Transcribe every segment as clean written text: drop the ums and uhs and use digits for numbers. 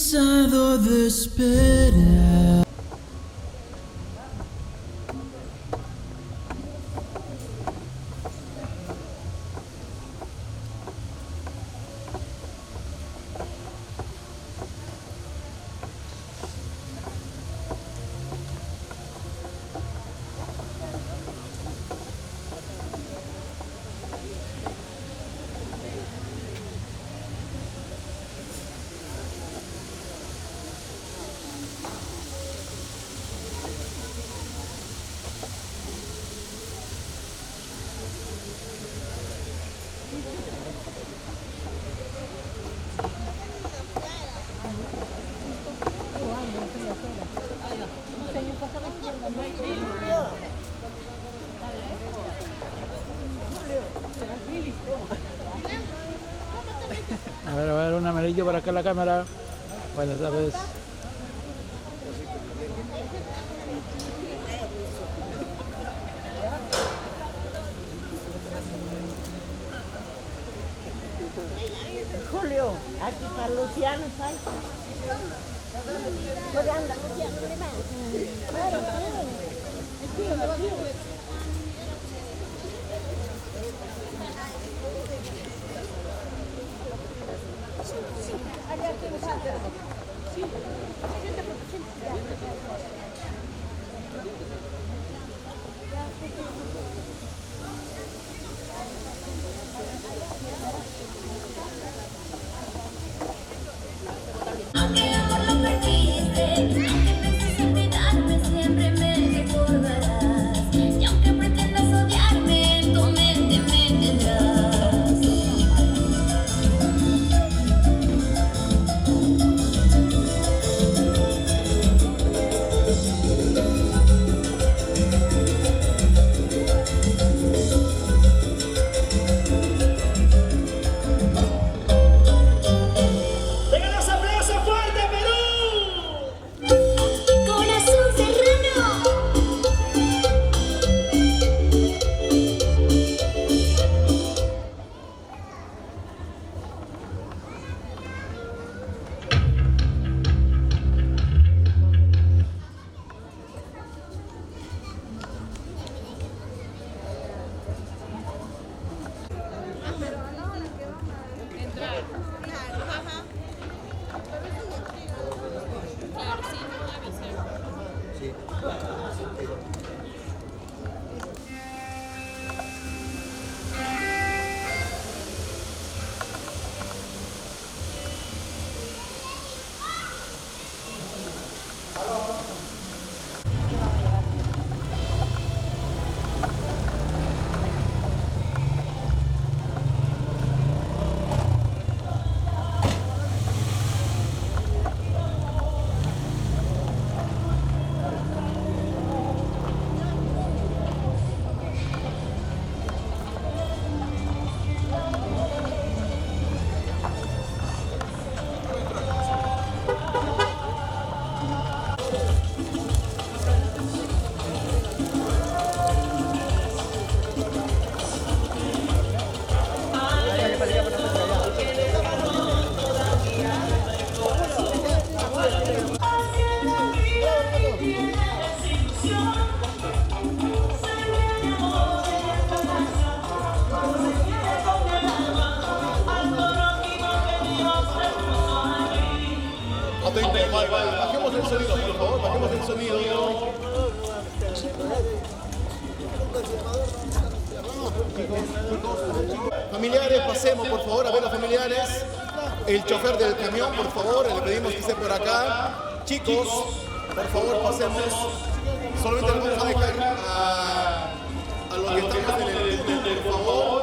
cansado de esperar. A ver, un amarillo para acá la cámara. Buenas tardes. Julio, aquí para Luciano, ¿sabes? ¿Dónde anda Luciano? ¿Dónde va? Claro, aquí. Aunque amor lo perdiste, aunque pienses olvidarme, siempre me recordarás. Y aunque pretendas odiarme, en tu mente me tendrás. Corazón serrano. Bajemos el sonido, por favor, bajemos el sonido. Familiares, pasemos por favor a ver a los familiares. El chofer del camión, por favor, le pedimos que esté por acá. Chicos, por favor, pasemos. Solamente le vamos a dejar a los que estamos en el túnel, por favor.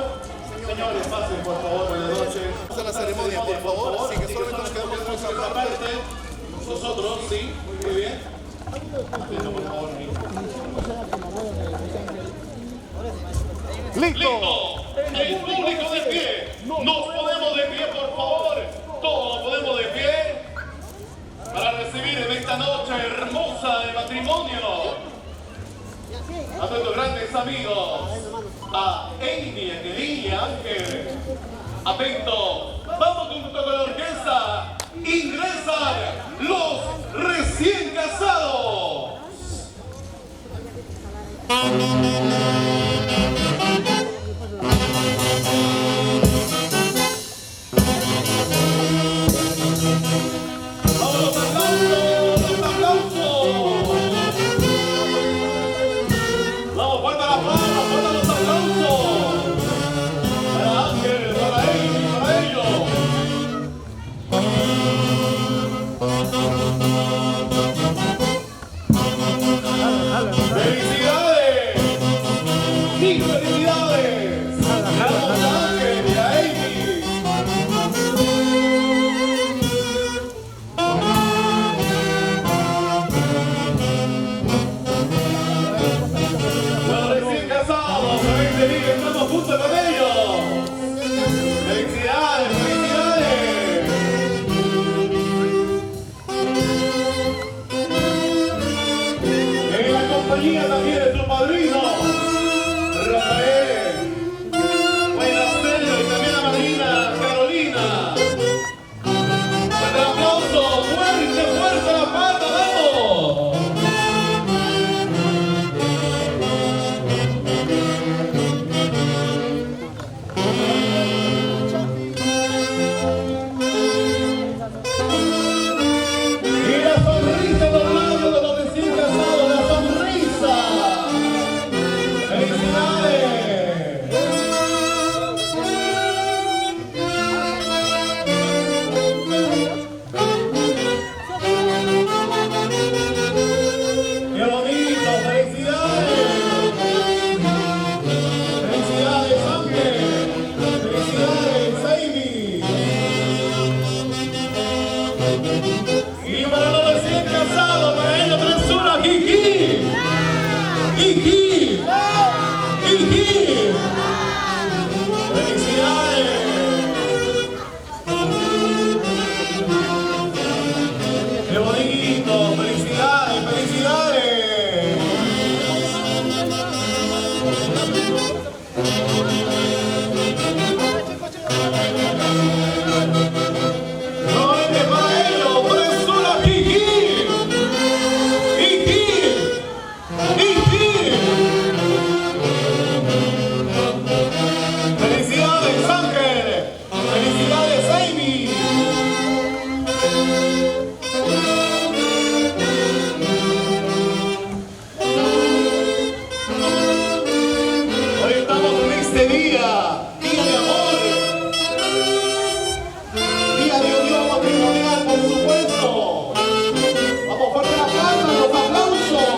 Señores, pasen por favor, buenas noches. Vamos a la ceremonia, por favor. Así que solamente nos quedamos en esa parte. Nosotros, sí, muy bien. Por favor, ¡listo! El público de pie. Nos ponemos de pie, por favor. Todos nos ponemos de pie para recibir en esta noche hermosa de matrimonio a nuestros grandes amigos, a Amy, Angelina, Ángel. Atento, vamos junto con la orquesta. ingresan los recién casados. ¡Vamos, aplausos! ¡Los aplausos! ¡Vamos, fuerte la palma, fuerte los aplausos! Para Ángel, para Amy, para ellos. ¡Felicidades! ¡Sí, felicidades! ¡Vamos a Ángel y a Amy! Los recién casados, feliz, estamos juntos con ellos. ¡Felicidades, felicidades! En la compañía también de tu padrino, Rafael, Buenacero y también la madrina Carolina. ¡Un aplauso! ¡Fuerte, fuerte la palma, vamos! Y la sonrisa en los labios de los recién casados, la sonrisa. ¡Felicidades! ¡Qué bonito! ¡Felicidades! ¡Felicidades, Ángel! ¡Felicidades, Amy! Y para los recién casados, para ellos tresura, Kiki. Kiki. Kiki. Felicidades. Qué bonito. Felicidades, felicidades. No es para ellos, tresura, Kiki. Kiki. Kiki. ¡Felicidades, Ángel! ¡Felicidades, Amy! Hoy estamos en este día de amor, día de unión matrimonial, por supuesto. Vamos, fuerte la palma, los aplausos.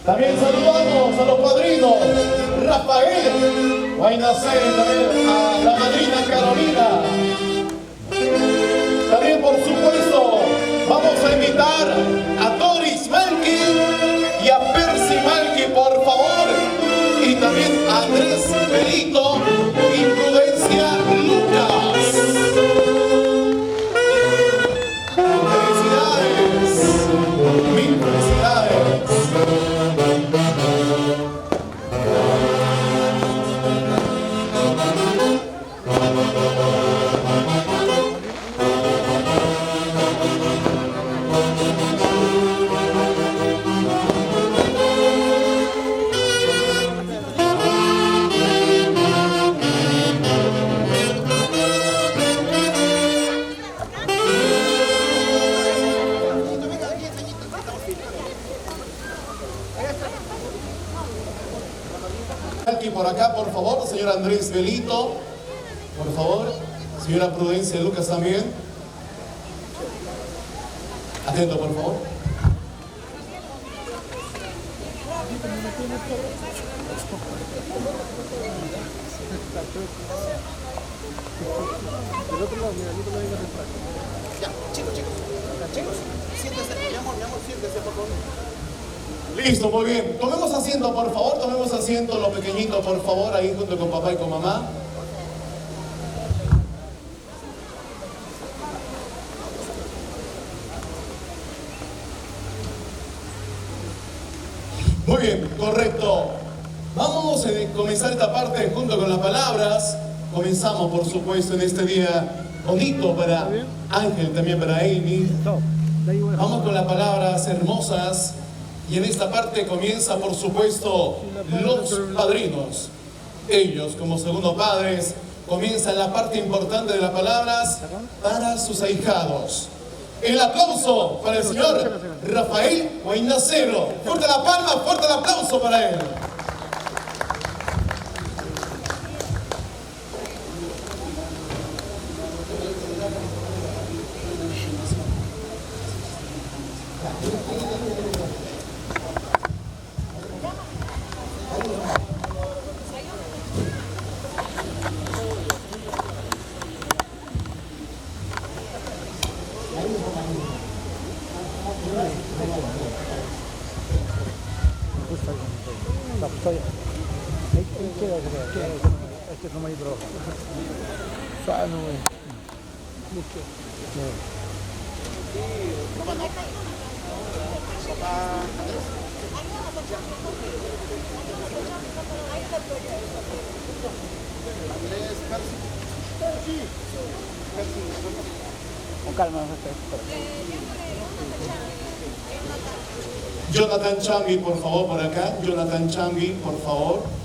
También saludamos a los padrinos Rafael, Guaynacén, también a la madrina Carolina. También, por supuesto, vamos a invitar a Doris Malki y a Percy Malki, por favor. Y también a Andrés Belito y Prudencia Lucas. ¡Felicidades! ¡Mil felicidades! Aquí por acá, por favor, señor Andrés Belito, por favor, señora Prudencia Lucas también. Atento, por favor. Ya, chicos, siéntese, mi amor, siéntese, por favor. Listo, muy bien. Tomemos asiento, por favor. Tomemos asiento los pequeñitos, por favor, ahí junto con papá y con mamá. Muy bien, correcto. Vamos a comenzar esta parte junto con las palabras. Comenzamos, por supuesto, en este día bonito para Ángel, también para Amy. Vamos con las palabras hermosas. Y en esta parte comienza, por supuesto, los padrinos. Ellos, como segundos padres, comienzan la parte importante de las palabras para sus ahijados. El aplauso para el señor Rafael Guaynacero. Fuerte la palma, fuerte el aplauso para él. Con calma, Jonathan Changui, por favor, por acá. Jonathan Changui, por favor.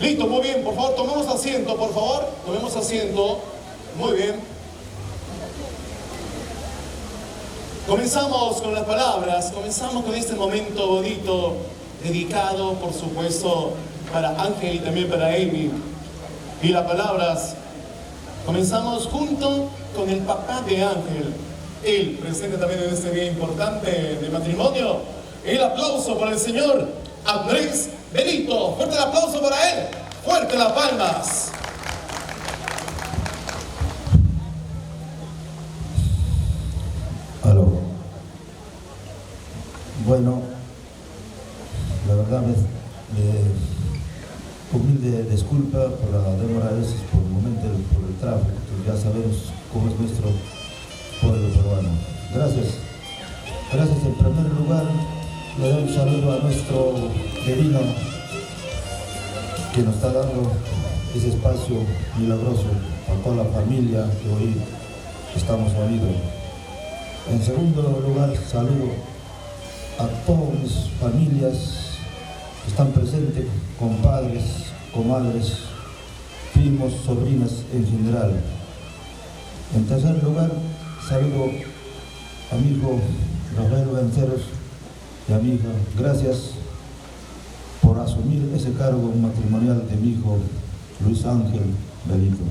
Listo, muy bien, por favor, tomemos asiento, por favor. Tomemos asiento. Muy bien. Comenzamos con las palabras, comenzamos con este momento bonito, dedicado, por supuesto, para Ángel y también para Amy. Y las palabras, comenzamos junto con el papá de Ángel, él presente también en este día importante de matrimonio. El aplauso para el señor Andrés Benito. Fuerte el aplauso para él. Fuerte las palmas. Aló. Bueno, la verdad me humilde disculpa por la demora a veces por el momento, por el tráfico. Ya sabemos cómo es nuestro pueblo peruano. Gracias. Gracias en primer lugar. Le doy un saludo a nuestro divino que nos está dando ese espacio milagroso a toda la familia que hoy estamos unidos. En segundo lugar, saludo a todas mis familias que están presentes, compadres, comadres, primos, sobrinas en general. En tercer lugar, saludo a mi hijo Rafael Venceros y a mi hija. Gracias por asumir ese cargo matrimonial de mi hijo Luis Ángel Benito.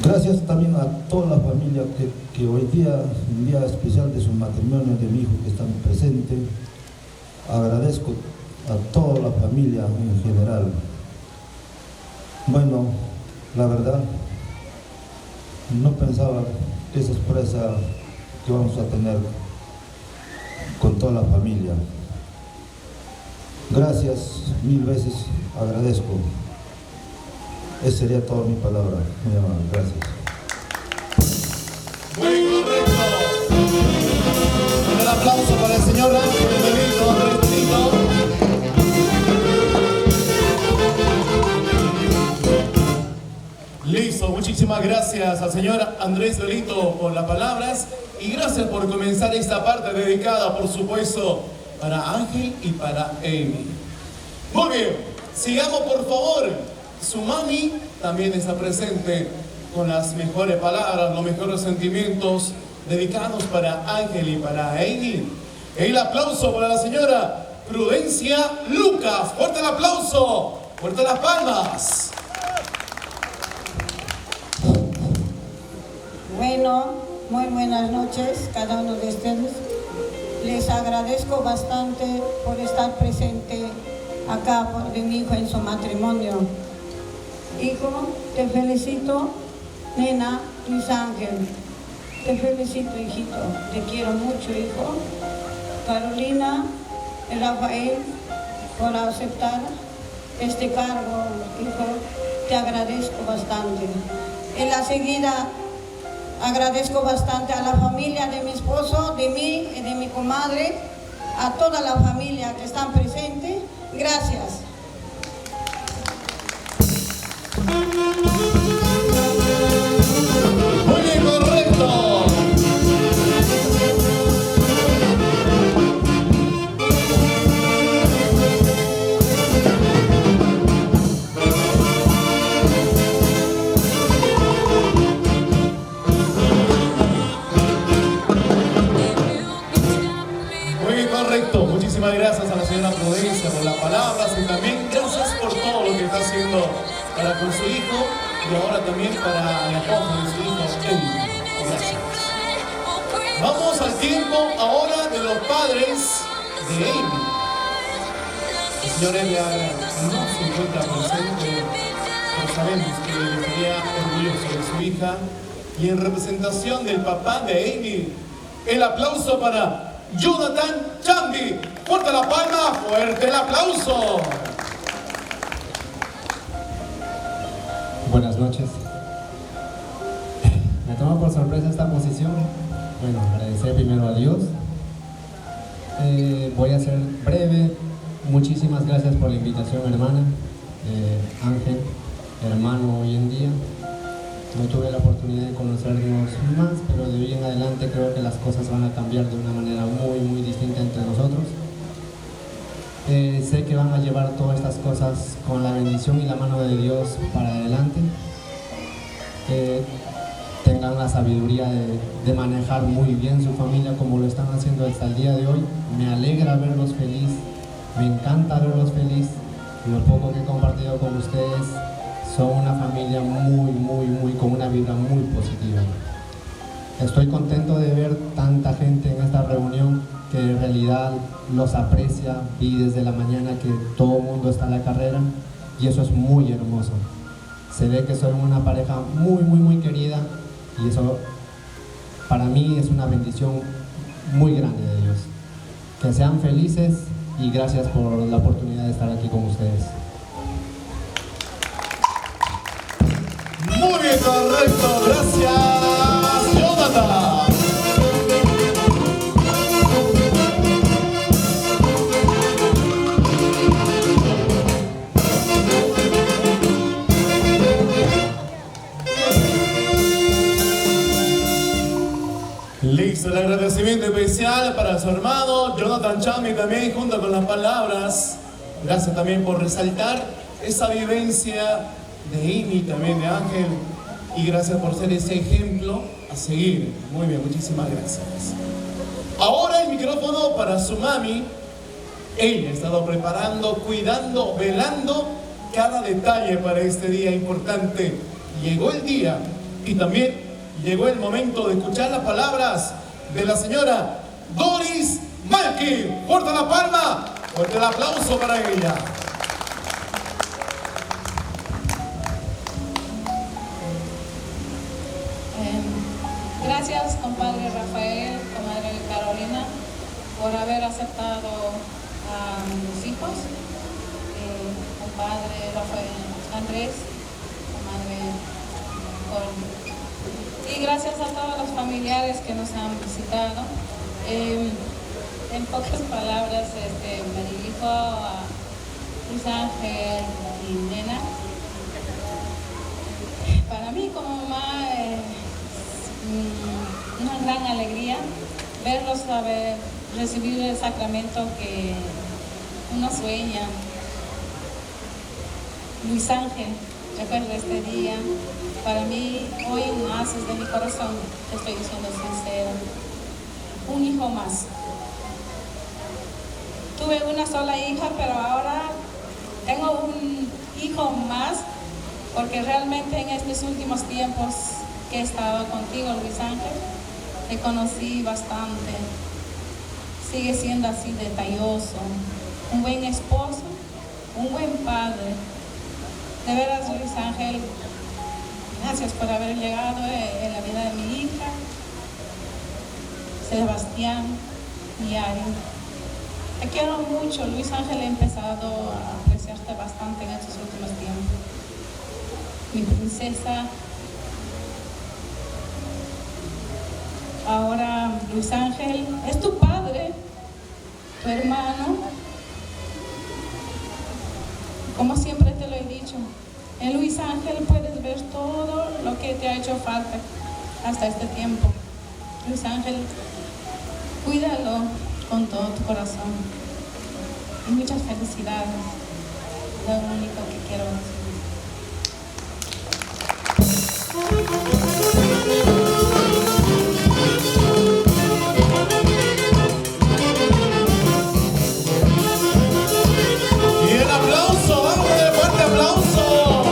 Gracias también a toda la familia que hoy día, un día especial de su matrimonio de mi hijo que están presentes. Agradezco a toda la familia en general. Bueno, la verdad, no pensaba que esa sorpresa que vamos a tener con toda la familia. Gracias, mil veces agradezco. Esa sería toda mi palabra. Muy amable, gracias. Muy correcto. Un aplauso para el señor Ángel Benito, Andrés Benito. Listo, muchísimas gracias al señor Andrés Benito por las palabras y gracias por comenzar esta parte dedicada, por supuesto, para Ángel y para Amy. Muy bien, sigamos por favor. Su mami también está presente con las mejores palabras, los mejores sentimientos dedicados para Ángel y para Amy. El aplauso para la señora Prudencia Lucas. Fuerte el aplauso, fuerte las palmas. Bueno, muy buenas noches cada uno de ustedes. Les agradezco bastante por estar presente acá de mi hijo en su matrimonio. Hijo, te felicito, nena, Luis Ángel. Te felicito, hijito. Te quiero mucho, hijo. Carolina y Rafael, por aceptar este cargo, hijo, te agradezco bastante. En la seguida, agradezco bastante a la familia de mi esposo, de mí y de mi comadre, a toda la familia que están presentes. Gracias. Muy bien, correcto. Muy bien, correcto. Muchísimas gracias a la señora Prudencia por las palabras y también gracias por todo lo que está haciendo para con su hijo y ahora también para la esposa de su hijo, Amy. Gracias. Vamos al tiempo ahora de los padres de Amy. El señor Edgar no se encuentra presente, pero sabemos que él estaría orgulloso de su hija. Y en representación del papá de Amy, el aplauso para Jonathan Chambi. Fuerte la palma, fuerte el aplauso. Buenas noches. Me toma por sorpresa esta posición. Bueno, agradecer primero a Dios. Voy a ser breve. Muchísimas gracias por la invitación, hermana. Ángel, hermano hoy en día. No tuve la oportunidad de conocernos más, pero de hoy en adelante creo que las cosas van a cambiar de una manera muy distinta entre nosotros. Sé que van a llevar todas estas cosas con la bendición y la mano de Dios para adelante. Tengan la sabiduría de manejar muy bien su familia como lo están haciendo hasta el día de hoy. Me alegra verlos feliz, me encanta verlos feliz. Lo poco que he compartido con ustedes, son una familia muy con una vibra muy positiva. Estoy contento de ver tanta gente en esta reunión que en realidad los aprecia. Vi desde la mañana que todo el mundo está en la carrera y eso es muy hermoso. Se ve que son una pareja muy querida y eso para mí es una bendición muy grande de Dios. Que sean felices y gracias por la oportunidad de estar aquí con ustedes. Muy bien, correcto. Gracias, Jonathan. Listo, el agradecimiento especial para su hermano Jonathan Chambi también, junto con las palabras. Gracias también por resaltar esa vivencia de Amy, también de Ángel, y gracias por ser ese ejemplo a seguir. Muy bien, muchísimas gracias. Ahora el micrófono para su mami. Ella ha estado preparando, cuidando, velando cada detalle para este día importante. Llegó el día y también llegó el momento de escuchar las palabras de la señora Doris Malky. Fuerte la palma, fuerte el aplauso para ella. Gracias, compadre Rafael, comadre Carolina, por haber aceptado a mis hijos, compadre Rafael Andrés, comadre Col. Y gracias a todos los familiares que nos han visitado. En pocas palabras, me dirijo a Luis Ángel y Nena. Para mí como mamá, una gran alegría verlos recibir el sacramento que uno sueña. Luis Ángel, recuerdo este día, para mí hoy naces de mi corazón, te estoy diciendo sincero, un hijo más. Tuve una sola hija, pero ahora tengo un hijo más, porque realmente en estos últimos tiempos que he estado contigo, Luis Ángel, te conocí bastante. Sigue siendo así detalloso, un buen esposo un buen padre. De veras, Luis Ángel, gracias por haber llegado en la vida de mi hija, Sebastián y Ari. Te quiero mucho, Luis Ángel, he empezado a apreciarte bastante en estos últimos tiempos. Mi princesa. Ahora Luis Ángel es tu padre, tu hermano. Como siempre te lo he dicho, en Luis Ángel puedes ver todo lo que te ha hecho falta hasta este tiempo. Luis Ángel, cuídalo con todo tu corazón. Y muchas felicidades. Lo único que quiero decir. Y el aplauso, vamos, de fuerte aplauso.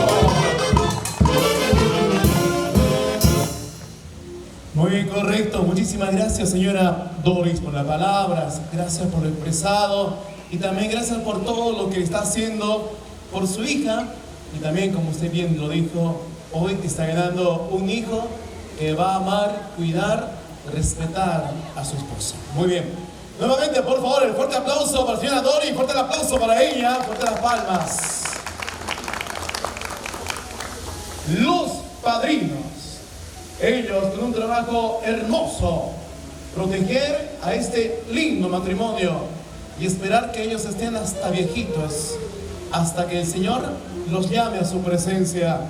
Muy bien, correcto. Muchísimas gracias, señora Doris, por las palabras. Gracias por lo expresado. Y también gracias por todo lo que está haciendo por su hija. Y también, como usted bien lo dijo, hoy te está ganando un hijo que va a amar, cuidar, respetar a su esposa. Muy bien. Nuevamente, por favor, el fuerte aplauso para la señora Doris. Fuerte el aplauso para ella. Fuerte las palmas. Los padrinos. Ellos con un trabajo hermoso. Proteger a este lindo matrimonio. Y esperar que ellos estén hasta viejitos. Hasta que el Señor los llame a su presencia.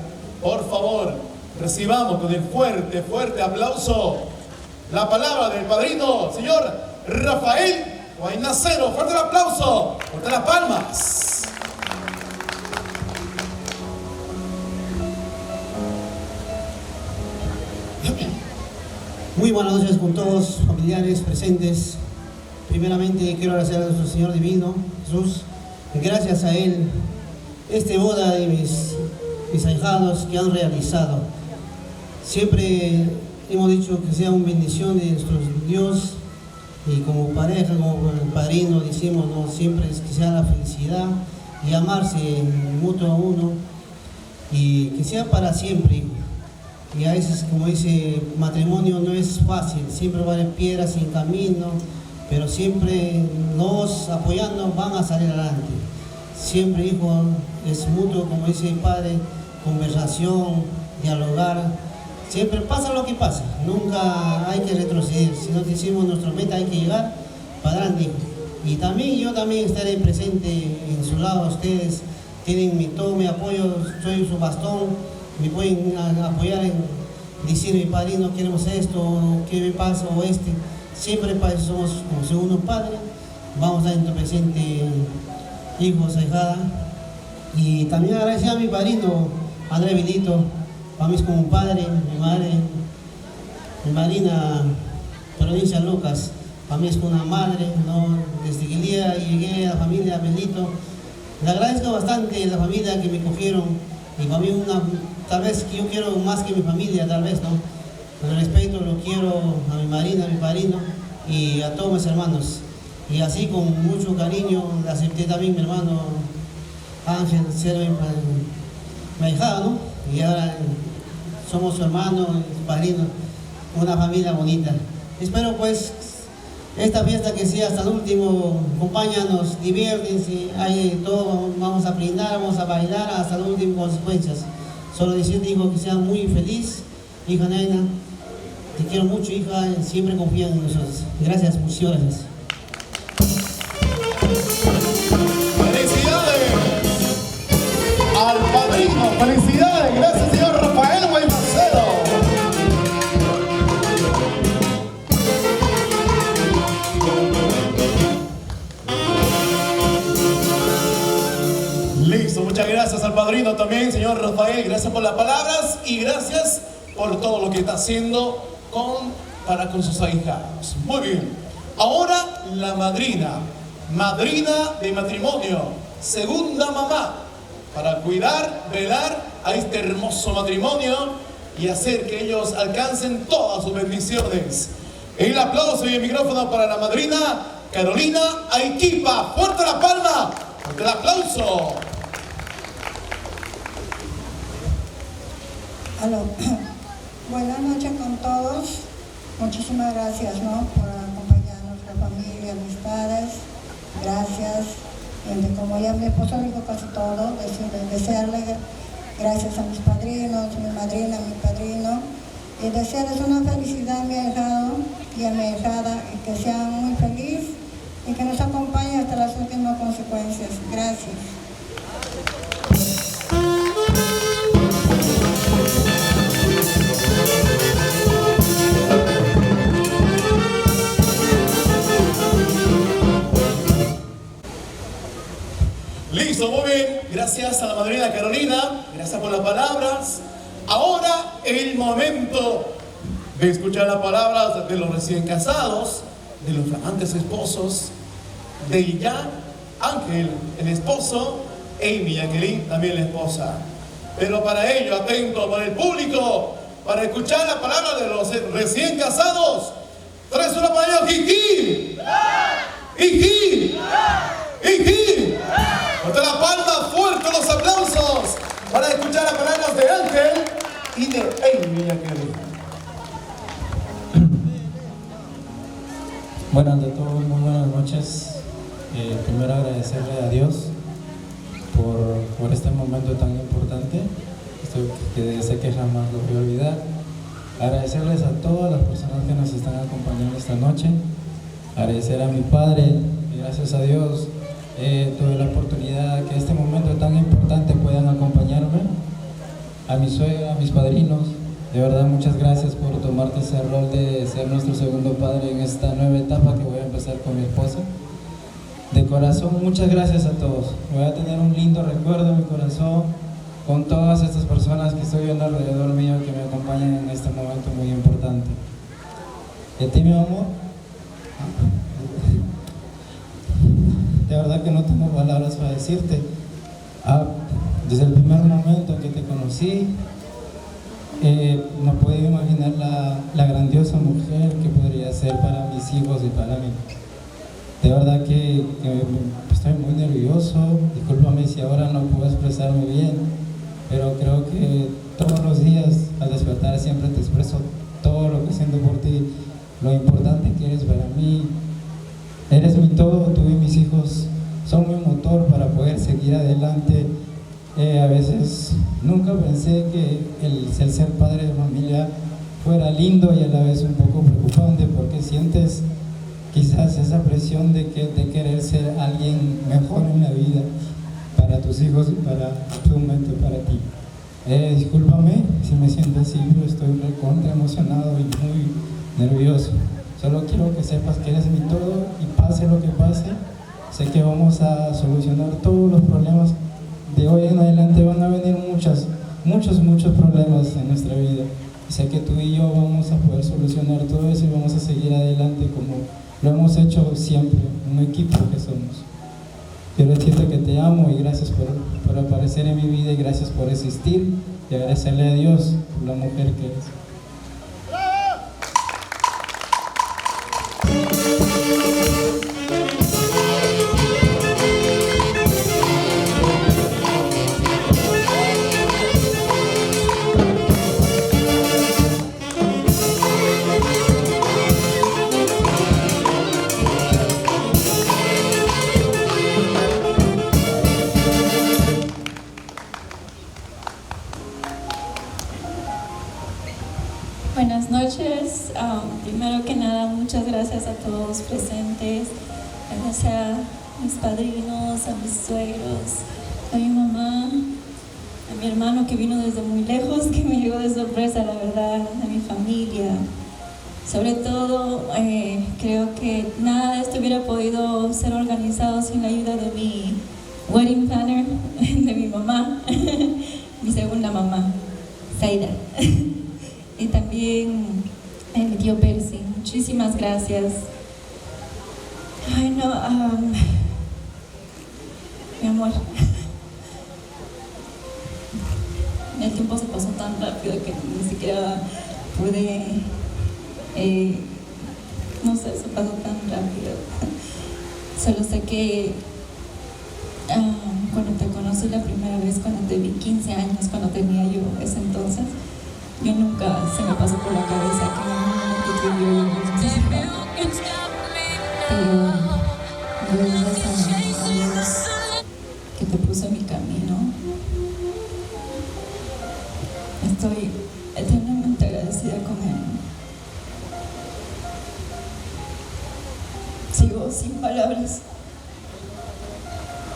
Por favor, recibamos con el fuerte, fuerte aplauso la palabra del padrino, señor Rafael Guaynacero. Fuerte el aplauso, fuerte las palmas. Muy buenas noches con todos, familiares presentes. Primeramente quiero agradecer a nuestro Señor Divino, Jesús. Gracias a Él, boda de mis ahijados que han realizado. Siempre hemos dicho que sea una bendición de nuestro Dios, y como pareja, como padrino, decimos, ¿no? Siempre es que sea la felicidad y amarse mutuo a uno, y que sea para siempre. Y a veces, como dice, matrimonio no es fácil, siempre va a haber piedras en camino, pero siempre los apoyando van a salir adelante. Siempre, hijo, es mutuo, como dice el padre, conversación, dialogar. Siempre pasa lo que pasa, nunca hay que retroceder. Si no decimos nuestra meta, hay que llegar para adelante, hijo. Y también yo también estaré presente en su lado. Ustedes tienen todo mi apoyo, soy su bastón, me pueden apoyar en decir, mi padrino, queremos esto, qué me pasa, o Siempre para eso somos como segundo padre. Vamos a estar presente, hijos, ahijada. Y también agradecer a mi padrino, Andrés Vilito. Para mí es como un padre, mi madre, mi madrina, Provincia Lucas. Para mí es como una madre, ¿no? Desde que el día llegué a la familia Belito, le agradezco bastante a la familia que me cogieron. Y para mí tal vez que yo quiero más que mi familia, tal vez, ¿no? Con el respeto lo quiero a mi madrina, a mi padrino y a todos mis hermanos. Y así con mucho cariño le acepté también mi hermano Ángel, ser mi ahijado, ¿no? Y ahora somos su hermano, padrino, una familia bonita. Espero pues esta fiesta que sea hasta el último, acompáñanos, diviértense, hay todo, vamos a brindar, vamos a bailar hasta las últimas consecuencias. Solo decirte, hijo, que seas muy feliz, hija Naina. Te quiero mucho, hija, siempre confían en nosotros. Gracias, muchas gracias. ¡Felicidades al padrino! ¡Felicidades! Gracias, señor Rafael Guaynacero. Listo, muchas gracias al padrino también, señor Rafael. Gracias por las palabras y gracias por todo lo que está haciendo para con sus ahijados. Muy bien. Ahora la madrina de matrimonio, segunda mamá, para cuidar, velar a este hermoso matrimonio y hacer que ellos alcancen todas sus bendiciones. El aplauso y el micrófono para la madrina Carolina Aiquipa. Fuerte la palma, fuerte el aplauso. Aló. Buenas noches con todos. Muchísimas gracias, ¿no?, por acompañarnos, la familia, amistades. Gracias. Como ya mi esposo dijo casi todo, desearle gracias a mis padrinos, mi madrina, mi padrino, y desearles una felicidad a mi ahijado y a mi ahijada, y que sean muy felices y que nos acompañen hasta las últimas consecuencias. Gracias. Listo, muy bien. Gracias a la madrina Carolina. Gracias por las palabras. Ahora el momento de escuchar las palabras de los recién casados, de los flamantes esposos, de ya Ángel, el esposo, Amy Jacqueline, también la esposa. Pero para ello, atento para el público, para escuchar la palabra de los recién casados. Traes una palabra, Jiji. Jiji. Jiji. Fuerte la palma, fuerte los aplausos para escuchar las palabras de Ángel y de Amy Jacqueline. Bueno, ante todo, muy buenas noches. Primero agradecerle a Dios por este momento tan importante, esto que sé que jamás lo voy a olvidar. Agradecerles a todas las personas que nos están acompañando esta noche. Agradecer a mi padre, y gracias a Dios tuve la oportunidad que este momento tan importante puedan acompañarme. A mi suegra, a mis padrinos, de verdad muchas gracias por tomarte ese rol de ser nuestro segundo padre en esta nueva etapa que voy a empezar con mi esposa. De corazón, muchas gracias a todos. Voy a tener un lindo recuerdo en mi corazón con todas estas personas que estoy viendo alrededor mío que me acompañan en este momento muy importante. ¿Y a ti, mi amor? De verdad que no tengo palabras para decirte. Desde el primer momento que te conocí, no podía imaginar la grandiosa mujer que podría ser para mis hijos y para mí. De verdad que estoy muy nervioso, discúlpame si ahora no puedo expresarme bien, pero creo que todos los días al despertar siempre te expreso todo lo que siento por ti, lo importante que eres para mí. Eres mi todo, tú y mis hijos son mi motor para poder seguir adelante. A veces nunca pensé que el ser padre de familia fuera lindo y a la vez un poco preocupante, porque sientes quizás esa presión de querer ser alguien mejor en la vida para tus hijos y para tu mente, para ti. Discúlpame si me siento así, pero estoy recontra emocionado y muy nervioso. Solo quiero que sepas que eres mi todo y pase lo que pase, sé que vamos a solucionar todos los problemas. De hoy en adelante van a venir muchos problemas en nuestra vida. Sé que tú y yo vamos a poder solucionar todo eso y vamos a seguir adelante como lo hemos hecho siempre, un equipo que somos. Quiero decirte que te amo y gracias por aparecer en mi vida y gracias por existir y agradecerle a Dios por la mujer que eres. Buenas noches. Primero que nada, muchas gracias a todos presentes, gracias a mis padrinos, a mis suegros, a mi mamá, a mi hermano que vino desde muy lejos, que me llegó de sorpresa, la verdad, a mi familia. Sobre todo, creo que nada de esto hubiera podido ser organizado sin la ayuda de mi wedding planner, de mi mamá, mi segunda mamá, Zaida. Y también mi tío Percy. Muchísimas gracias. Ay, no, mi amor. El tiempo se pasó tan rápido que ni siquiera pude, no sé, se pasó tan rápido. Solo sé que cuando te conocí la primera vez, cuando te vi 15 años, cuando tenía yo ese entonces, Yo nunca se me pasó por la cabeza que en un momento tú y yo íbamos a separar. Pero gracias a Dios que te puso en mi camino, estoy eternamente agradecida con Él. Sigo sin palabras,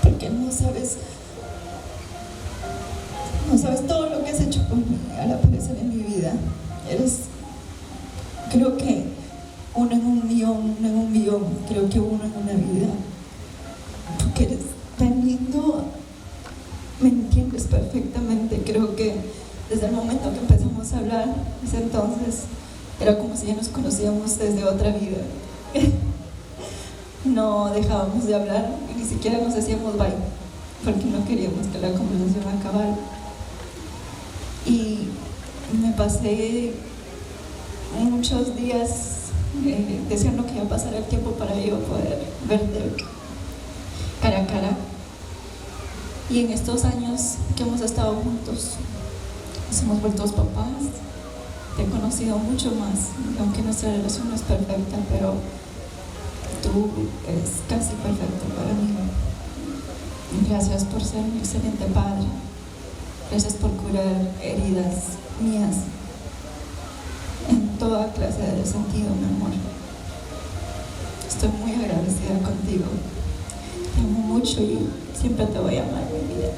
porque no sabes todo lo que has hecho por mí al aparecer en mi vida. Eres, creo que uno en un millón, creo que uno en una vida, porque eres tan lindo, me entiendes perfectamente. Creo que desde el momento que empezamos a hablar, ese entonces, era como si ya nos conocíamos desde otra vida. No dejábamos de hablar y ni siquiera nos decíamos bye, porque no queríamos que la conversación acabara. Y me pasé muchos días deseando que ya pasara el tiempo para yo poder verte cara a cara. Y en estos años que hemos estado juntos, nos hemos vuelto papás, te he conocido mucho más, aunque nuestra relación no es perfecta, pero tú eres casi perfecto para mí. Gracias por ser un excelente padre. Gracias por curar heridas mías en toda clase de sentido, mi amor. Estoy muy agradecida contigo. Te amo mucho y siempre te voy a amar, mi vida.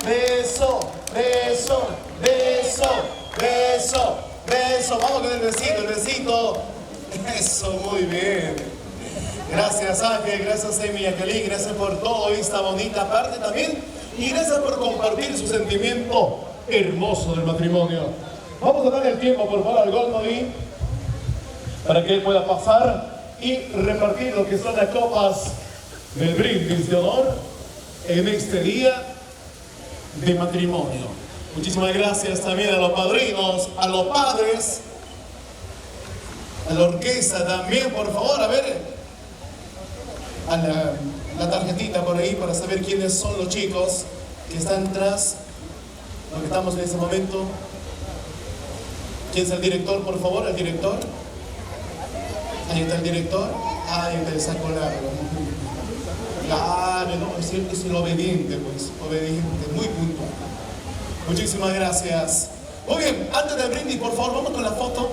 Beso, beso, beso, beso, beso. Vamos con el besito. Eso, muy bien. Gracias Ángel, gracias Emi y Aquelín, gracias por toda esta bonita parte también. Y gracias por compartir su sentimiento hermoso del matrimonio. Vamos a darle el tiempo por favor al Goldmody para que él pueda pasar y repartir lo que son las copas del brindis de honor en este día de matrimonio. Muchísimas gracias también a los padrinos, a los padres, a la orquesta también, por favor, a ver a la tarjetita por ahí para saber quiénes son los chicos que están tras lo que estamos en ese momento. ¿Quién es el director, por favor? ¿El director? Ahí está el director. Ahí está el saco largo. Claro, no, es el obediente, pues, obediente, muy puntual. Muchísimas gracias. Muy bien, antes del brindis, por favor, vamos con la foto.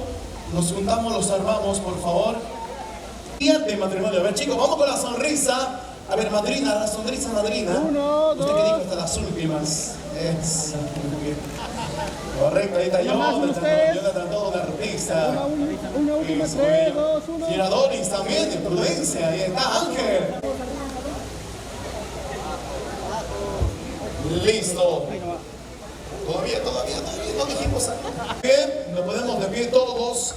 Nos juntamos, los armamos, por favor. Día de matrimonio. A ver, chicos, vamos con la sonrisa. A ver, madrina, la sonrisa madrina. Usted que dijo hasta las últimas. Eso, muy bien. Correcto, ahí está Jonathan, todo de artista. Señora Doris también, de Prudencia, ahí está Ángel. Listo. Todavía no dijimos. Bien, nos ponemos de pie todos,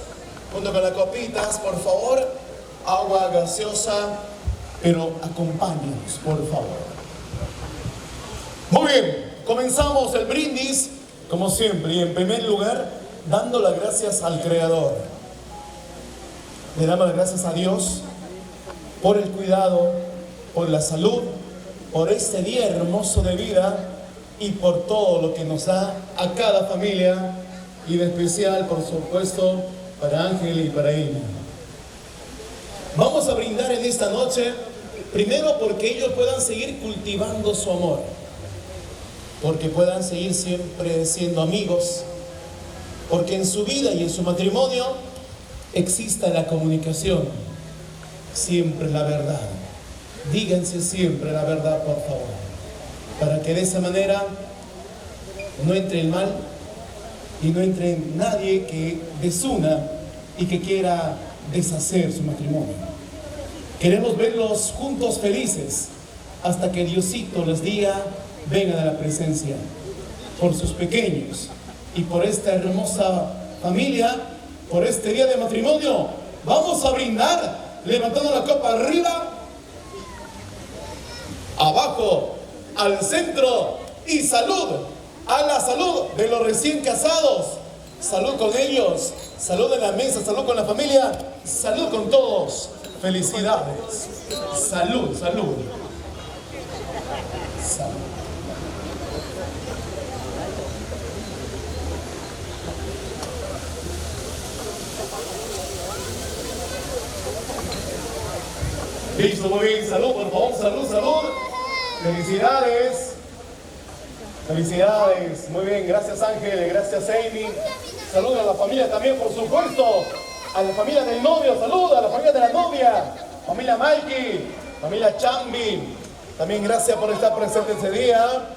junto con las copitas, por favor. Agua gaseosa, pero acompáñenos, por favor. Muy bien, comenzamos el brindis, como siempre, y en primer lugar, dando las gracias al Creador. Le damos las gracias a Dios por el cuidado, por la salud, por este día hermoso de vida y por todo lo que nos da a cada familia y en especial, por supuesto, para Ángel y para Ina. Vamos a brindar en esta noche, primero porque ellos puedan seguir cultivando su amor, porque puedan seguir siempre siendo amigos, porque en su vida y en su matrimonio exista la comunicación, siempre la verdad. Díganse siempre la verdad, por favor, para que de esa manera no entre el mal y no entre nadie que desuna y que quiera deshacer su matrimonio. Queremos verlos juntos felices hasta que Diosito les diga: vengan a la presencia. por sus pequeños y por esta hermosa familia, por este día de matrimonio. Vamos a brindar levantando la copa arriba, abajo, al centro, y salud a la salud de los recién casados. Salud con ellos, salud en la mesa, salud con la familia, salud con todos. Felicidades. Salud, salud. Salud. Listo, muy bien, salud, por favor, salud, salud. Felicidades. Felicidades, muy bien, gracias Ángel, gracias Amy. Saludos a la familia también, por supuesto. A la familia del novio, saludos a la familia de la novia. Familia Mikey, familia Chambi. También gracias por estar presente ese día.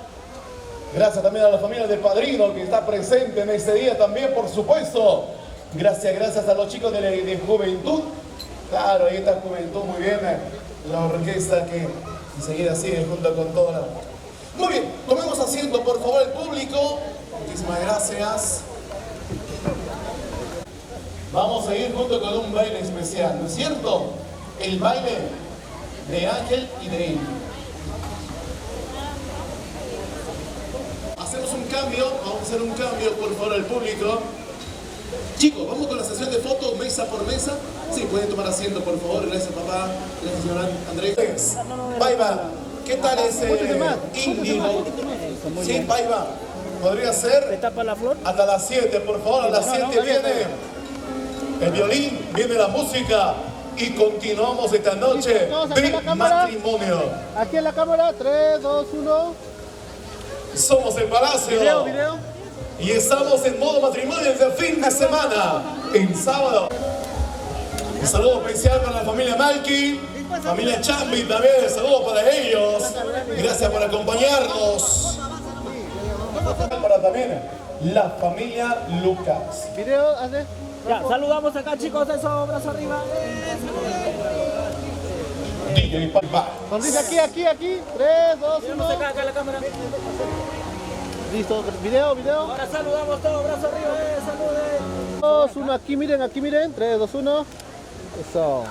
Gracias también a la familia del padrino que está presente en este día también, por supuesto. Gracias a los chicos de Juventud. Claro, ahí está Juventud, muy bien. La orquesta que enseguida sigue junto con toda la... Muy bien, tomemos asiento por favor el público. Muchísimas gracias. Vamos a ir junto con un baile especial, ¿no es cierto? El baile de Ángel y de Amy. Hacemos un cambio, vamos a hacer un cambio por favor al público. Chicos, vamos con la sesión de fotos mesa por mesa. Sí, pueden tomar asiento por favor. Gracias papá, gracias señor Andrés. Paiva, ¿qué tal ese índigo? Sí, Paiva, podría ser. ¿Le tapa la flor? Hasta las 7, por favor, a las 7 viene el violín, viene la música y continuamos esta noche de matrimonio. Aquí en la cámara, 3, 2, 1. Somos el Palacio. Video. Y estamos en modo matrimonio desde fin de semana, en sábado. Un saludo especial para la familia Malky, familia Chambi también, un saludo para ellos. Gracias por acompañarnos. Para también la familia Lucas. Video, hazle. Ya, saludamos acá chicos, eso, brazo arriba. DJ Paiva. Sonrisa aquí. 3, 2, 1. Acá la cámara. Listo, video. Ahora saludamos todos, brazo arriba, saluden. 2, 1, aquí miren, 3, 2, 1. Eso.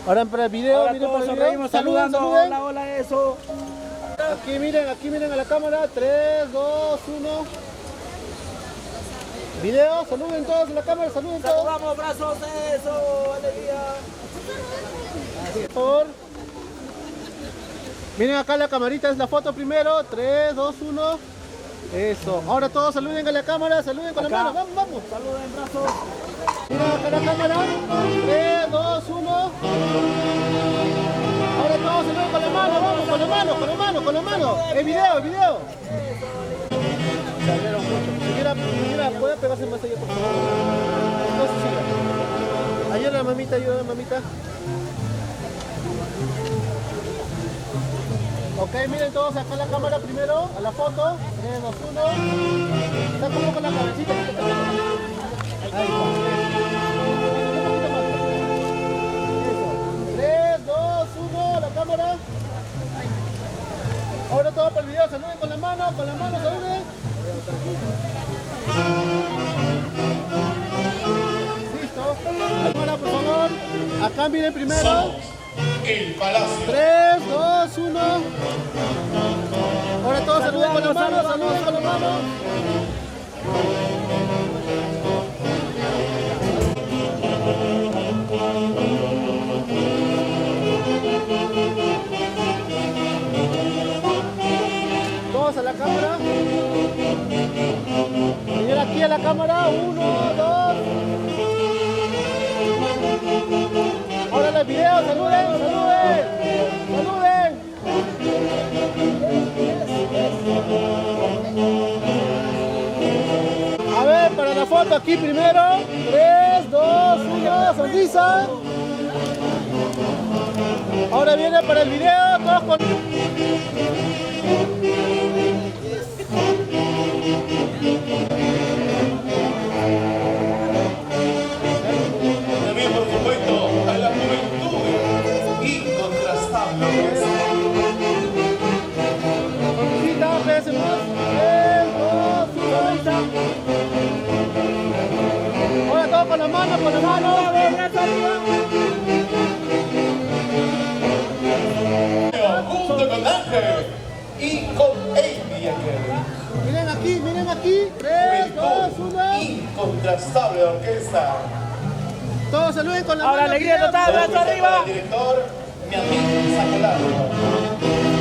Ahora para el video, ahora miren todos para el video. sonreímos saludando, hola, eso. Aquí miren a la cámara, 3, 2, 1. Video, saluden todos en la cámara, saluden todos. Saludamos, brazos, eso, alegría. Por favor. Miren acá la camarita, es la foto primero, 3, 2, 1. Eso, ahora todos saluden a la cámara, saluden con la mano, vamos. Saluden, brazos. Mira acá la cámara, 3, 2, 1. Ahora todos saluden con la mano, vamos, con la mano. El video. Salieron mucho. Señora, ¿puede pegarse más allá, por favor? Entonces siga. Ayuda, mamita. Ok, miren todos acá la cámara primero, a la foto. 3, 2, 1. Está como con la cabecita. Ahí está. 3, 2, 1, la cámara. Ahora todo para el video, saluden con la mano, saluden. Listo. Cámara, por favor. Acá miren primero. Somos el Palacio. 3, 2, 1. Ahora todos saluden con la mano, Todos a la cámara. Miren aquí a la cámara, 1, 2. Ahora el video, saluden. A ver, para la foto aquí primero. 3, 2, 1, sonrisa. Ahora viene para el video, todos con... También, por supuesto, a la juventud incontrastable. Sonrisita, pese más. 3, 2, 1. la mano, con la mano. Junto con Ángel y con Amy aquel. Miren aquí. 3, 2, 1. Incontrastable orquesta. Todos saluden con la Ahora mano. alegría total, brazo arriba. El director, mi amigo Sacolaro.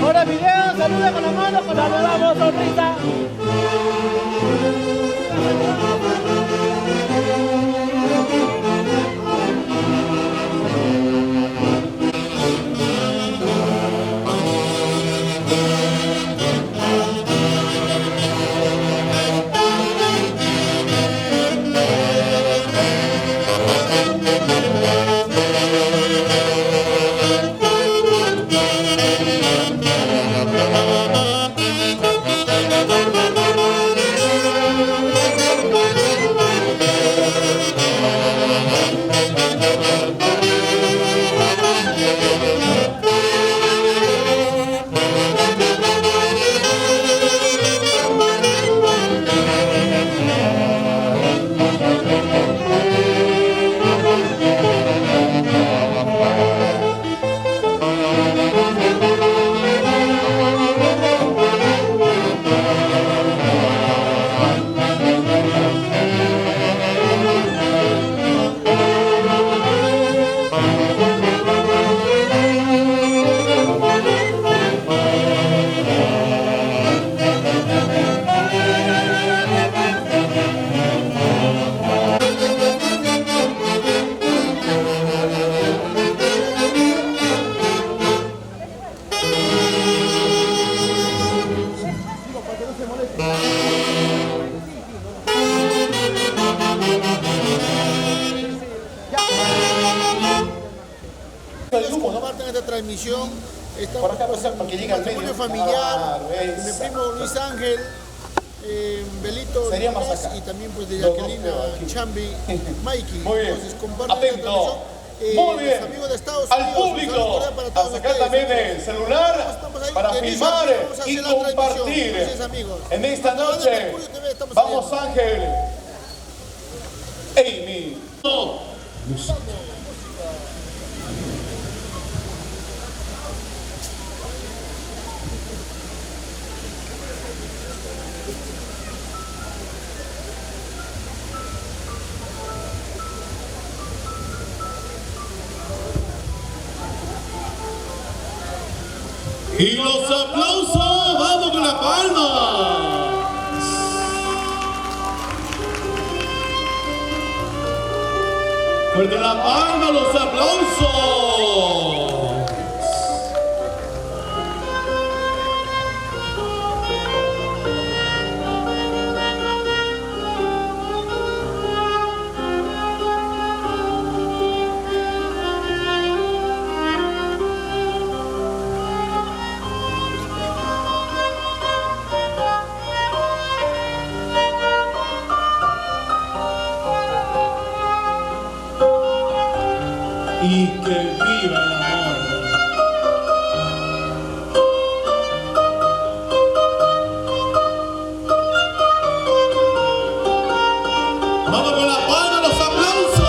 Ahora video, saluda con la mano, con la mano. Saludamos, sonrisa. Compartan esta transmisión. Por acá, porque llega al medio. Familiar, mi primo Luis Ángel, Belito Sería más López, acá. y también pues de Jacqueline Chambi, Mikey. Muy bien. Entonces compartan esta Atento. transmisión. Muy bien. Los amigos de Estados Al Unidos, público, un saludo para a todos sacar ustedes. también el celular Estamos ahí, para en filmar Israel, vamos a y hacer la transmisión. compartir. Gracias, amigos. En esta Cuando noche, ande Mercurio TV, estamos vamos saliendo. Ángel, Amy. Y los aplausos, vamos con la palma. Fuerte la palma, los aplausos. Y que viva el amor. Vamos con la palma, los aplausos.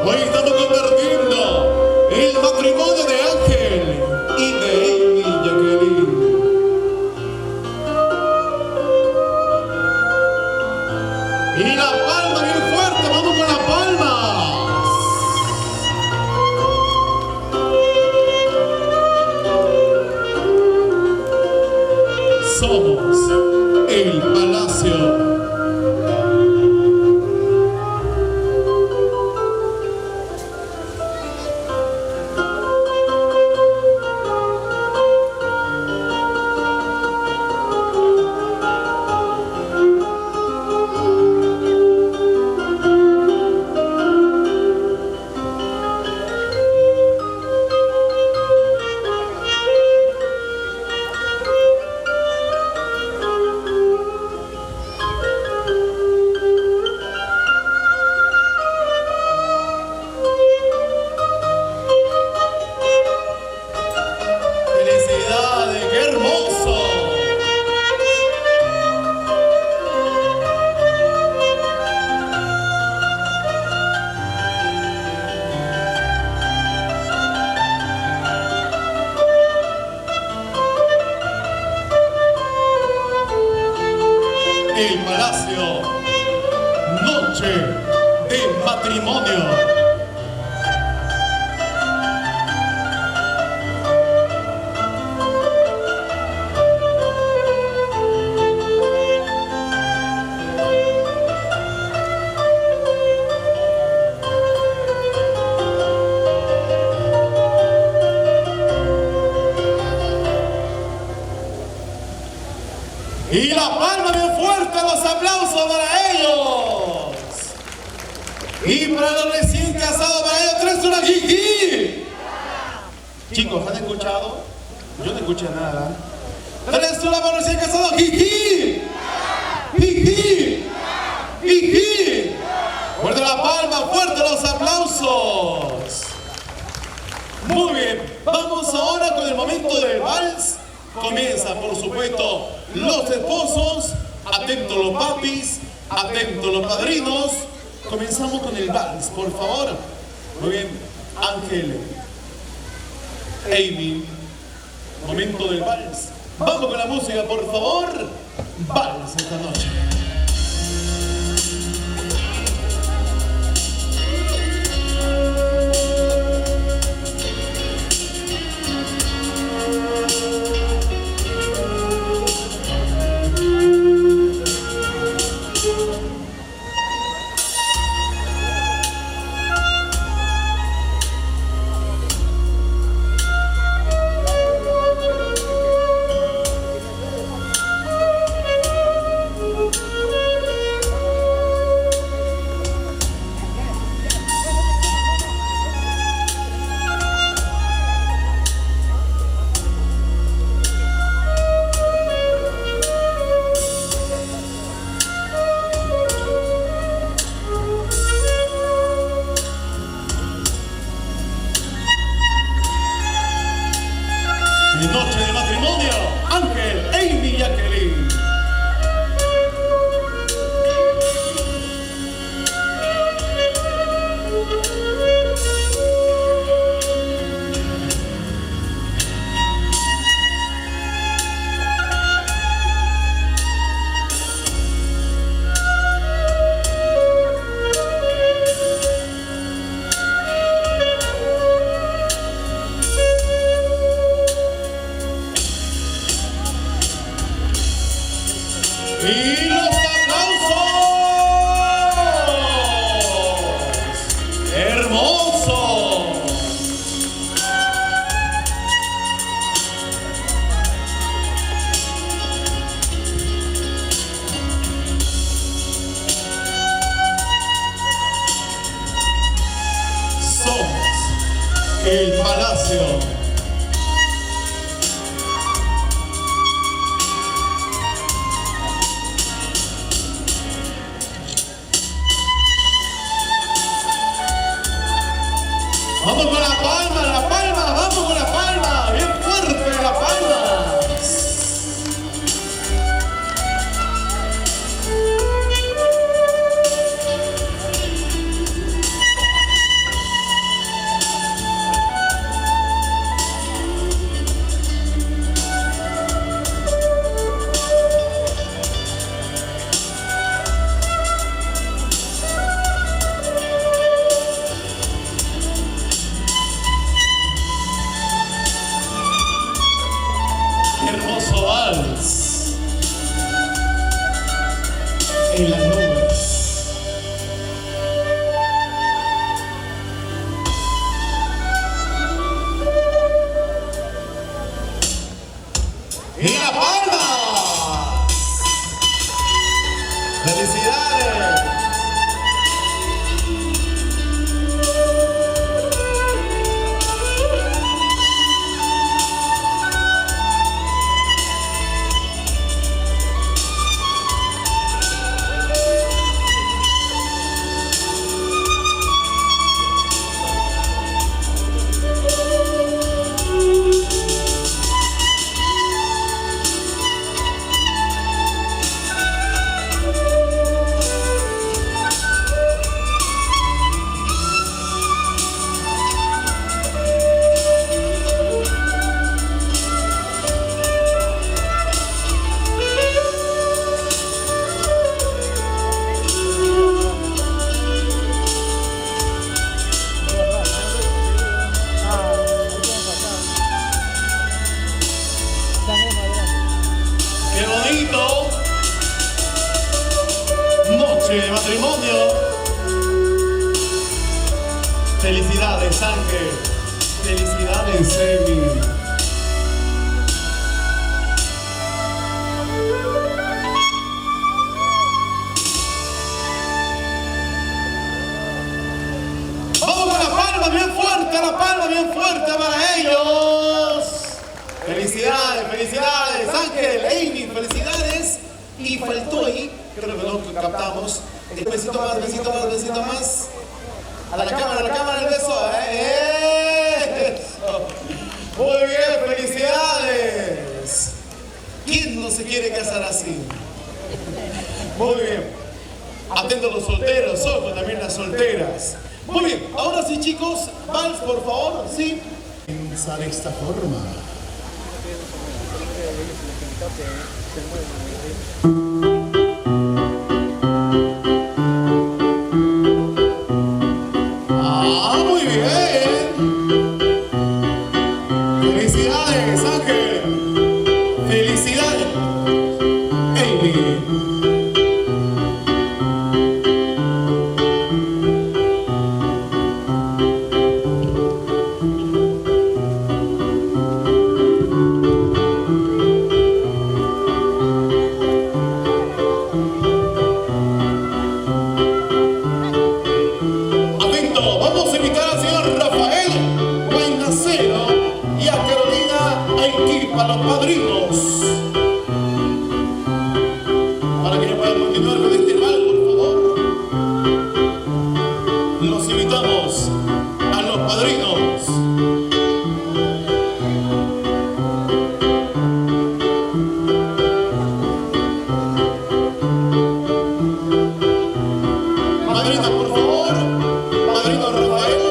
Hoy estamos compartiendo el matrimonio de Ángel y de Amy Jacqueline. Y la palma bien fuerte, vamos con la palma. Somos el Palacio. de matrimonio. Y la palma bien fuerte, los aplausos para ellos. Y para los recién casados, para ellos, tres una jiji. Chicos, ¿han escuchado? Yo no escuché nada. Tres una para los recién casados, jiji. Jiji. Jiji. Fuerte la palma, fuerte los aplausos. Muy bien, vamos ahora con el momento del vals. Comienza, por supuesto, los esposos, atentos los papis, atentos los padrinos. Comenzamos con el vals, por favor. Muy bien, Ángel, Amy, momento del vals. Vamos con la música, por favor. Vals esta noche. Noche de matrimonio, Ángel, Amy y Jacqueline. Y los aplausos. Hermoso. Somos el Palacio. Vamos con la palma, vamos con la palma, bien fuerte la palma. Felicidades, Ángel. Felicidades, Emi. Vamos con la palma bien fuerte para ellos. Felicidades, felicidades, Ángel, Amy, felicidades. Y faltó ahí, creo que no captamos. Un besito más, besito más, besito más. A la cámara, el beso. Eso. Muy bien, felicidades. ¿Quién no se quiere casar así? Muy bien. Atentos los solteros, ojo también las solteras. Muy bien, ahora sí chicos, vals por favor, sí. Pensar de esta forma. Ah, muy bien. Felicidades, Ángel. Felicidades, Amy. A los padrinos para que puedan continuar con este mal, por favor. Los invitamos a los padrinos. Madrina, por favor. Padrino Rafael.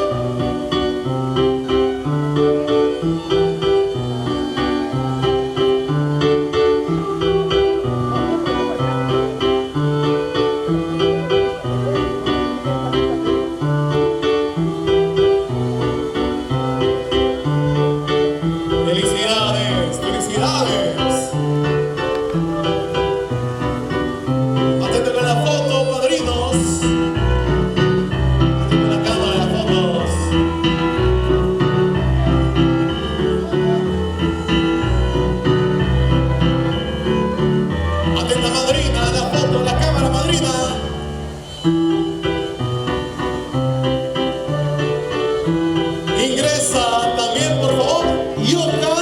Ingresa también, por favor, Yoka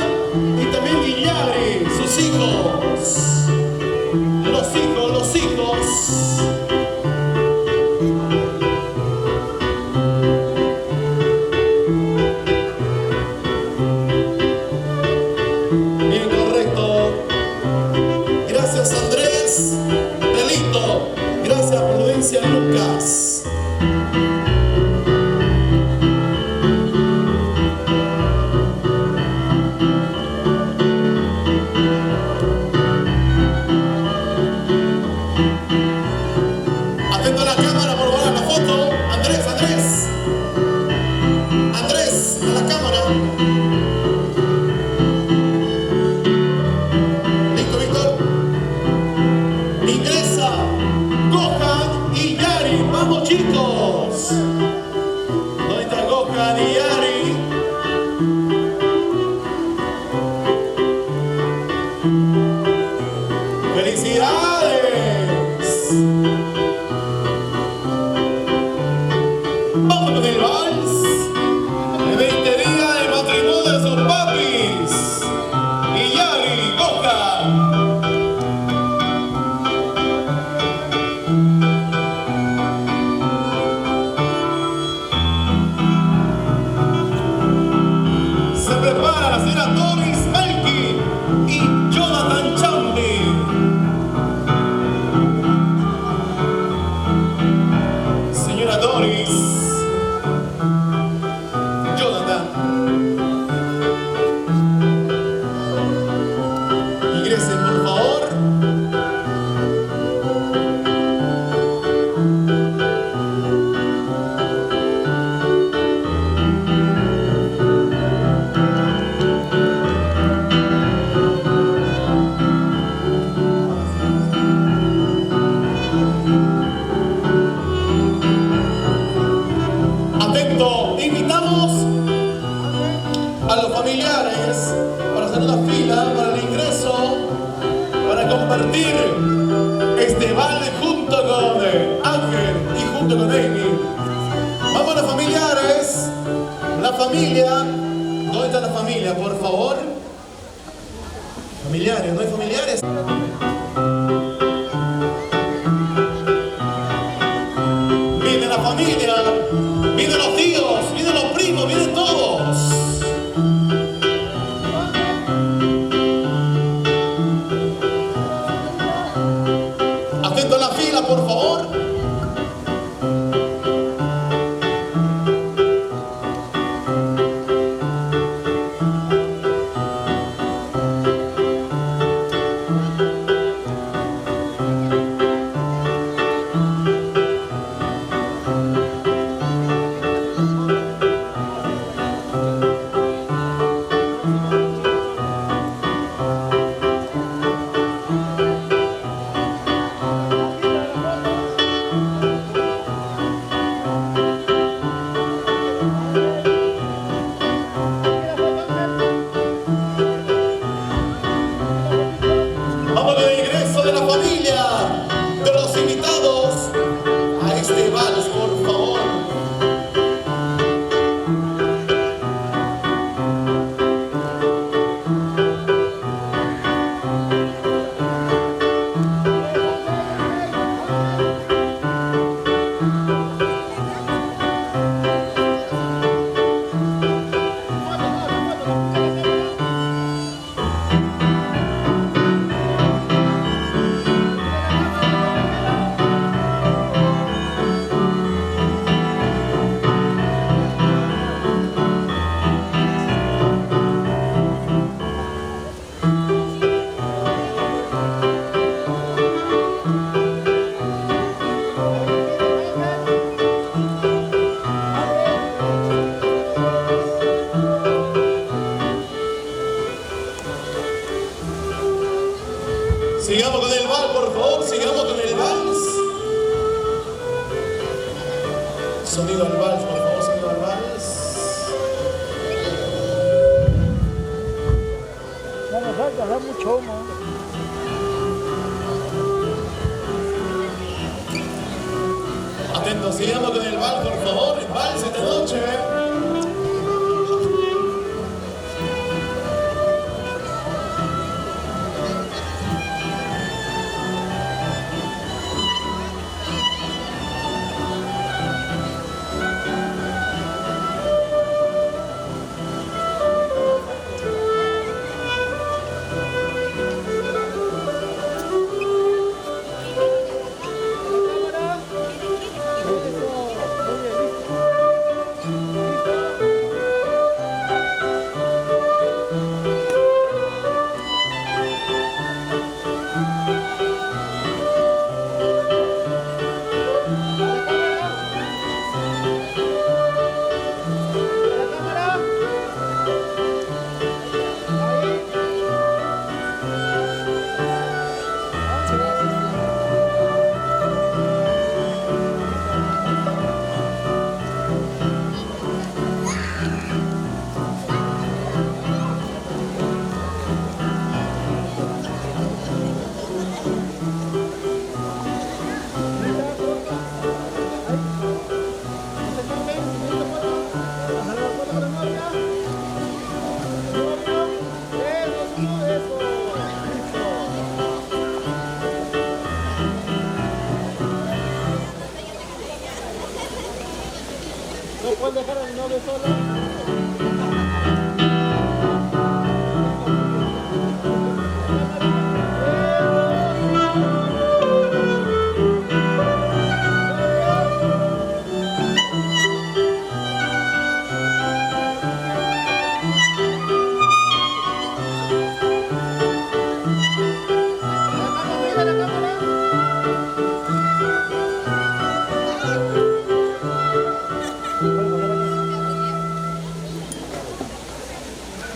y también Guillare, sus hijos. Los hijos. Incorrecto. Gracias, Andrés. Delito. Gracias, Prudencia Lucas. Atento a la cámara, por favor, a la foto. Andrés, a la cámara. Listo, Víctor. Ingresa Gohan y Yari. Vamos, chicos. ¿Dónde está Gohan y Yari? ¡Felicidades! Vamos con el vals de 20 días del matrimonio de sus papis y Yari, Gohan. Se prepara la señora Doris Melky y Jonathan Chambi. Señora Doris. Perfecto. Invitamos a los familiares para hacer una fila para el ingreso, para compartir este vals junto con Ángel y junto con Amy. Vamos los familiares, la familia. ¿Dónde está la familia, por favor? Familiares, ¿no hay familiares? Viene la familia, vienen los tíos, vienen los primos, vienen todos. Atento a la fila, por favor. Vamos con el ingreso de la familia, de los invitados a este vals, por favor. Sigamos con el vals, por favor, sigamos con el vals. Sonido al vals, por favor, sonido al vals. Ya nos falta, da mucho humo. Atentos, sigamos con el vals, por favor, el vals esta noche. ¿No pueden dejar al novio solo?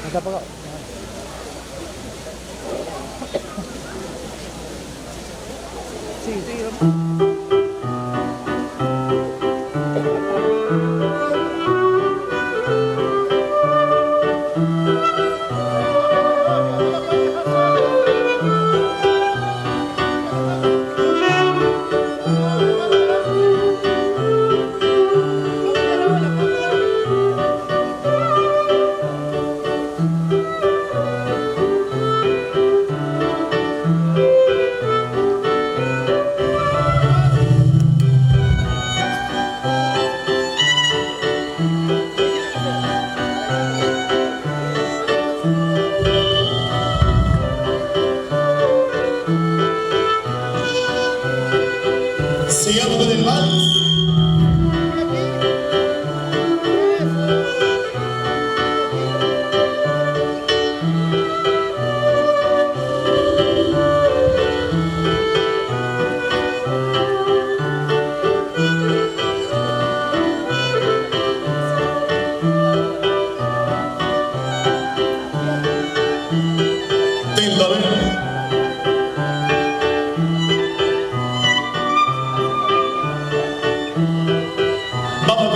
Está apagado. Sí, sí.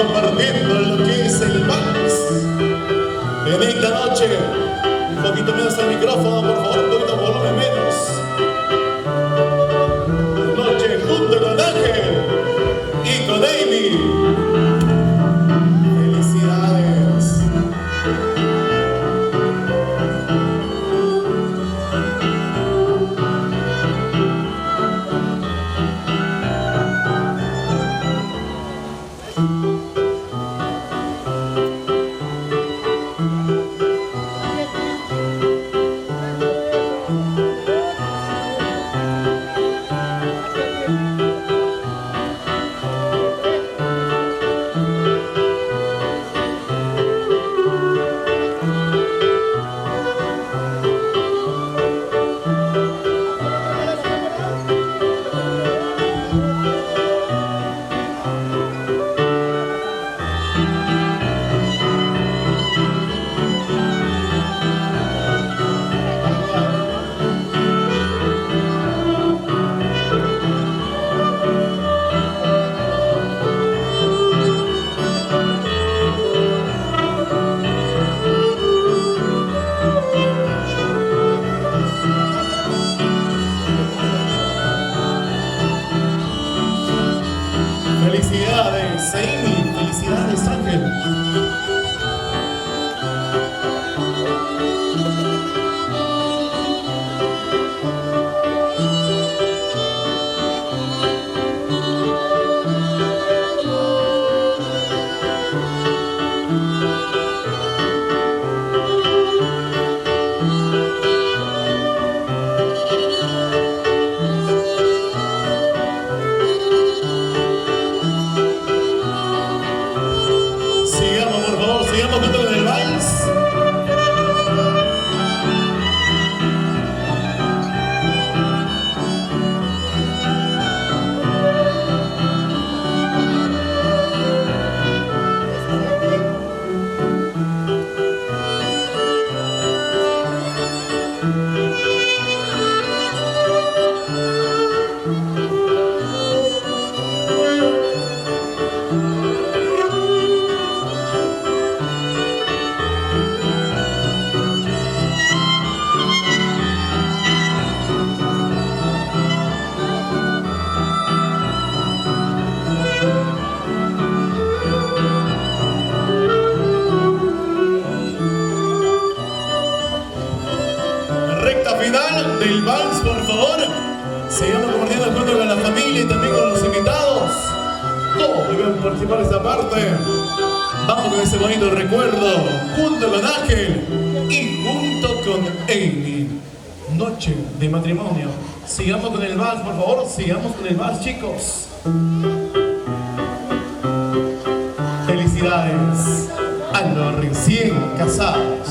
compartiendo lo que es el vals. En esta noche, un poquito menos al micrófono, por favor, un poquito volumen menos. Noche junto con Ángel y con Amy. Felicidades. Felicidades, Amy. Felicidades, Ángel. Sigamos, por favor, sigamos junto con el vals. Recta final del vals, por favor. Sigamos compartiendo junto con la familia y también con los invitados. Todos deben participar de esta parte. Vamos con ese bonito recuerdo, junto con Ángel y junto con Amy. Noche de matrimonio. Sigamos con el vals, por favor. Sigamos con el vals, chicos. Felicidades a los recién casados.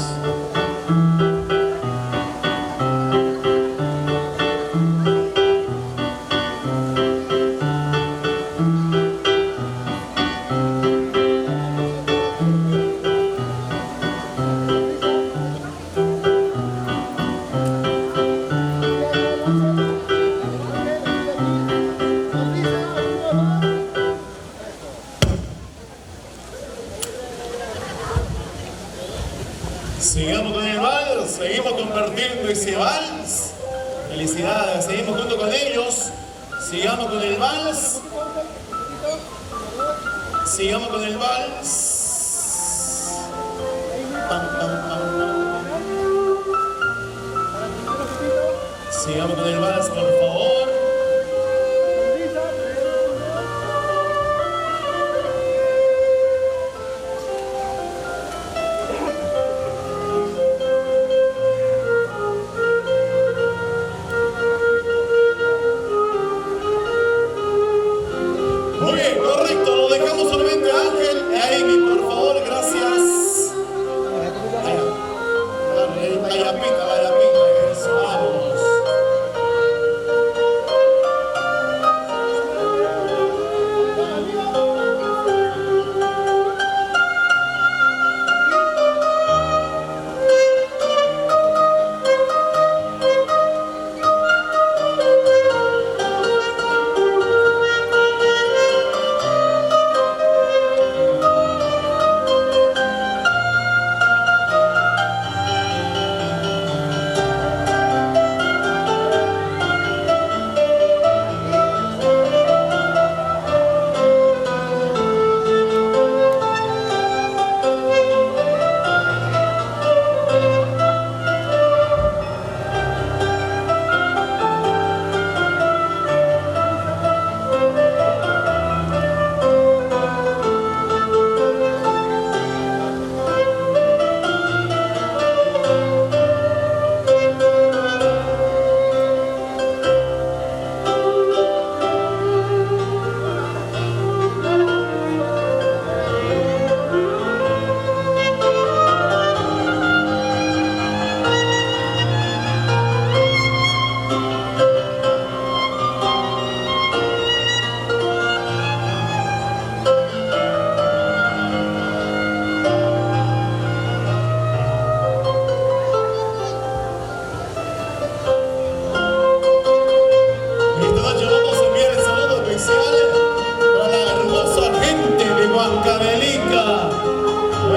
Sigamos con el vals, seguimos compartiendo ese vals. Felicidades, seguimos junto con ellos. Sigamos con el vals. Sigamos con el vals. Pam, pam, pam, pam. Sigamos con el vals, por favor. Muy bien, correcto, lo dejamos solamente a Ángel y a Amy, por favor, gracias. La yapita, eso, vamos.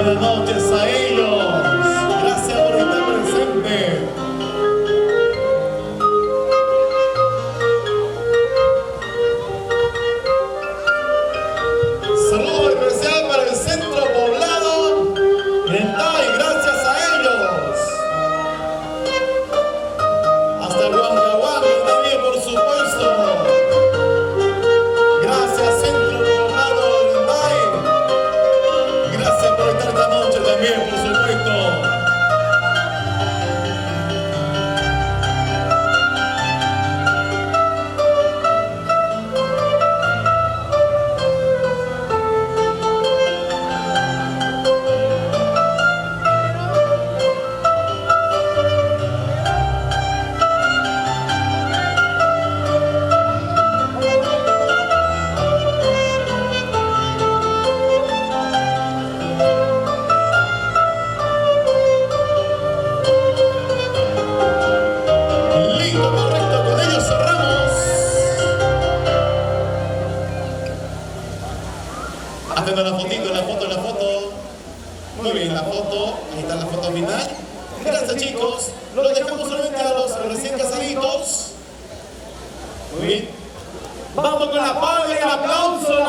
Buenas noches a ellos. Gracias por estar presente. Saludo especial para el centro poblado Lentay, gracias a ellos. Hasta Huancahuanca también, por supuesto. Gracias, centro poblado Lentay. Gracias por estar esta noche también, por supuesto. Listo, correcto, con ellos cerramos. Haciendo la fotito, la foto. Muy bien, la foto. Ahí está la foto final. Gracias, chicos. Lo dejamos solamente a los recién casaditos. Muy bien. Vamos con la palma y el aplauso,